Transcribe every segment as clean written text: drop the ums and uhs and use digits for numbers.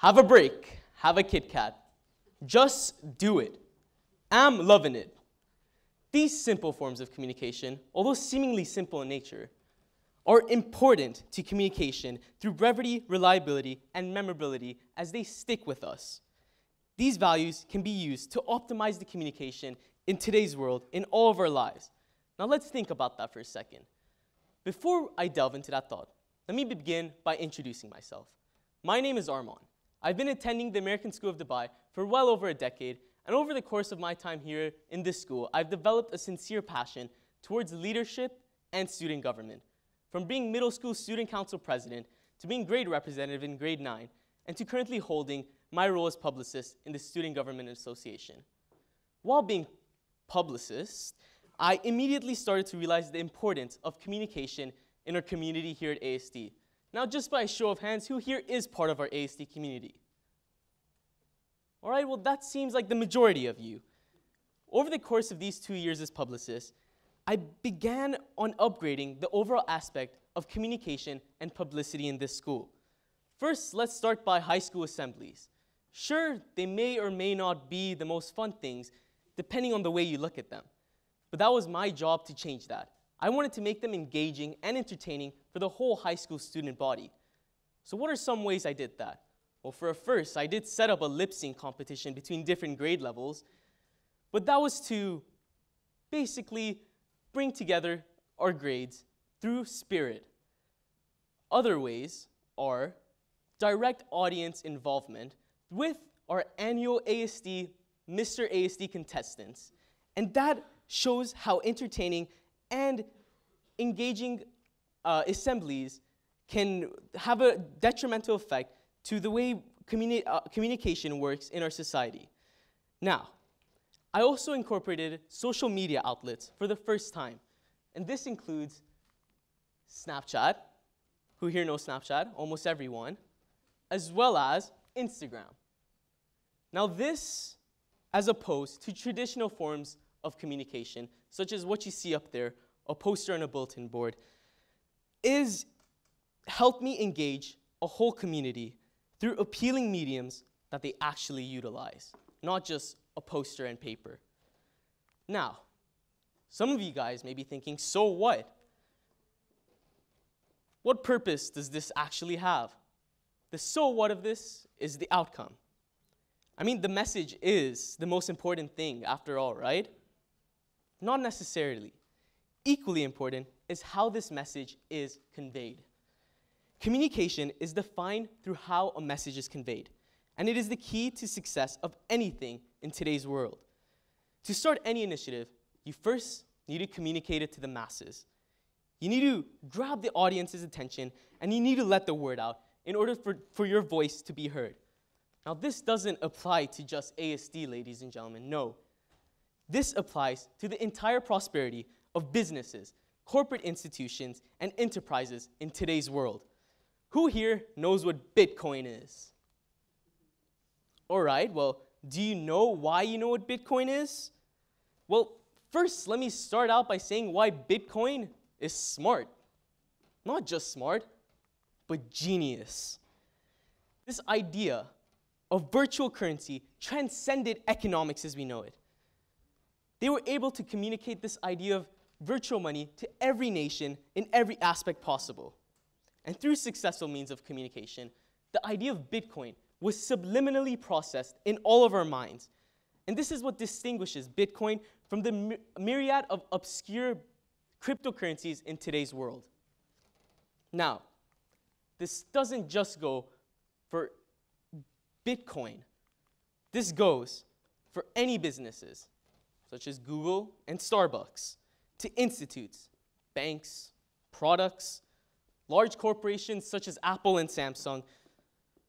Have a break. Have a Kit Kat. Just do it. I'm loving it. These simple forms of communication, although seemingly simple in nature, are important to communication through brevity, reliability, and memorability as they stick with us. These values can be used to optimize the communication in today's world in all of our lives. Now let's think about that for a second. Before I delve into that thought, let me begin by introducing myself. My name is Arman. I've been attending the American School of Dubai for well over a decade, and over the course of my time here in this school, I've developed a sincere passion towards leadership and student government. From being middle school student council president, to being grade representative in grade 9, and to currently holding my role as publicist in the Student Government Association. While being publicist, I immediately started to realize the importance of communication in our community here at ASD. Now, just by a show of hands, who here is part of our ASD community? All right, well, that seems like the majority of you. Over the course of these 2 years as publicist, I began on upgrading the overall aspect of communication and publicity in this school. First, let's start by high school assemblies. Sure, they may or may not be the most fun things, depending on the way you look at them. But that was my job to change that. I wanted to make them engaging and entertaining for the whole high school student body. So what are some ways I did that? Well, for a first, I did set up a lip sync competition between different grade levels, but that was to basically bring together our grades through spirit. Other ways are direct audience involvement with our annual ASD, Mr. ASD contestants, and that shows how entertaining and engaging assemblies can have a detrimental effect to the way communication works in our society. Now, I also incorporated social media outlets for the first time, and this includes Snapchat, who here knows Snapchat, almost everyone, as well as Instagram. Now this, as opposed to traditional forms of communication, such as what you see up there, a poster on a bulletin board, is help me engage a whole community through appealing mediums that they actually utilize, not just a poster and paper. Now, some of you guys may be thinking, so what? What purpose does this actually have? The so what of this is the outcome. I mean, the message is the most important thing after all, right? Not necessarily. Equally important is how this message is conveyed. Communication is defined through how a message is conveyed, and it is the key to success of anything in today's world. To start any initiative, you first need to communicate it to the masses. You need to grab the audience's attention, and you need to let the word out in order for your voice to be heard. Now, this doesn't apply to just ASD, ladies and gentlemen, no. This applies to the entire prosperity of businesses, corporate institutions, and enterprises in today's world. Who here knows what Bitcoin is? All right, well, do you know why you know what Bitcoin is? Well, first, let me start out by saying why Bitcoin is smart. Not just smart, but genius. This idea of virtual currency transcended economics as we know it. They were able to communicate this idea of virtual money to every nation in every aspect possible. And through successful means of communication, the idea of Bitcoin was subliminally processed in all of our minds. And this is what distinguishes Bitcoin from the myriad of obscure cryptocurrencies in today's world. Now, this doesn't just go for Bitcoin. This goes for any businesses, such as Google and Starbucks, to institutes, banks, products, large corporations such as Apple and Samsung,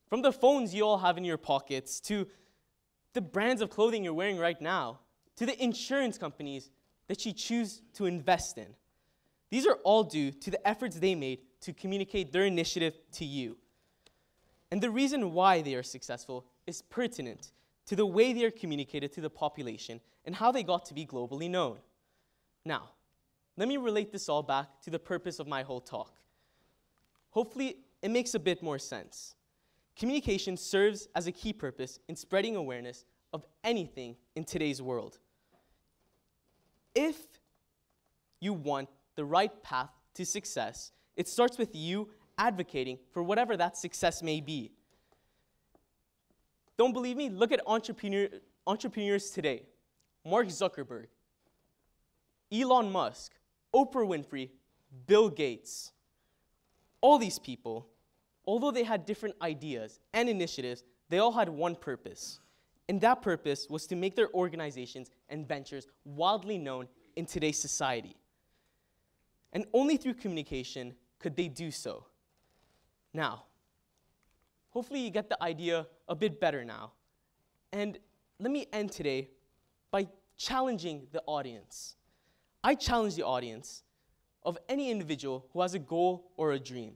from the phones you all have in your pockets, to the brands of clothing you're wearing right now, to the insurance companies that you choose to invest in. These are all due to the efforts they made to communicate their initiative to you. And the reason why they are successful is pertinent to the way they are communicated to the population and how they got to be globally known. Now, let me relate this all back to the purpose of my whole talk. Hopefully, it makes a bit more sense. Communication serves as a key purpose in spreading awareness of anything in today's world. If you want the right path to success, it starts with you advocating for whatever that success may be. Don't believe me? Look at entrepreneurs today. Mark Zuckerberg, Elon Musk, Oprah Winfrey, Bill Gates. All these people, although they had different ideas and initiatives, they all had one purpose. And that purpose was to make their organizations and ventures wildly known in today's society. And only through communication could they do so. Now, hopefully you get the idea a bit better now. And let me end today by challenging the audience. I challenge the audience of any individual who has a goal or a dream.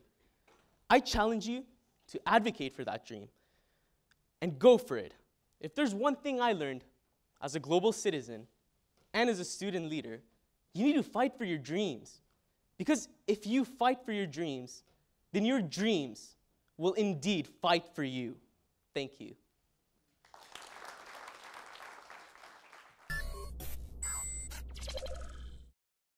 I challenge you to advocate for that dream and go for it. If there's one thing I learned as a global citizen and as a student leader, you need to fight for your dreams. Because if you fight for your dreams, then your dreams will indeed fight for you. Thank you.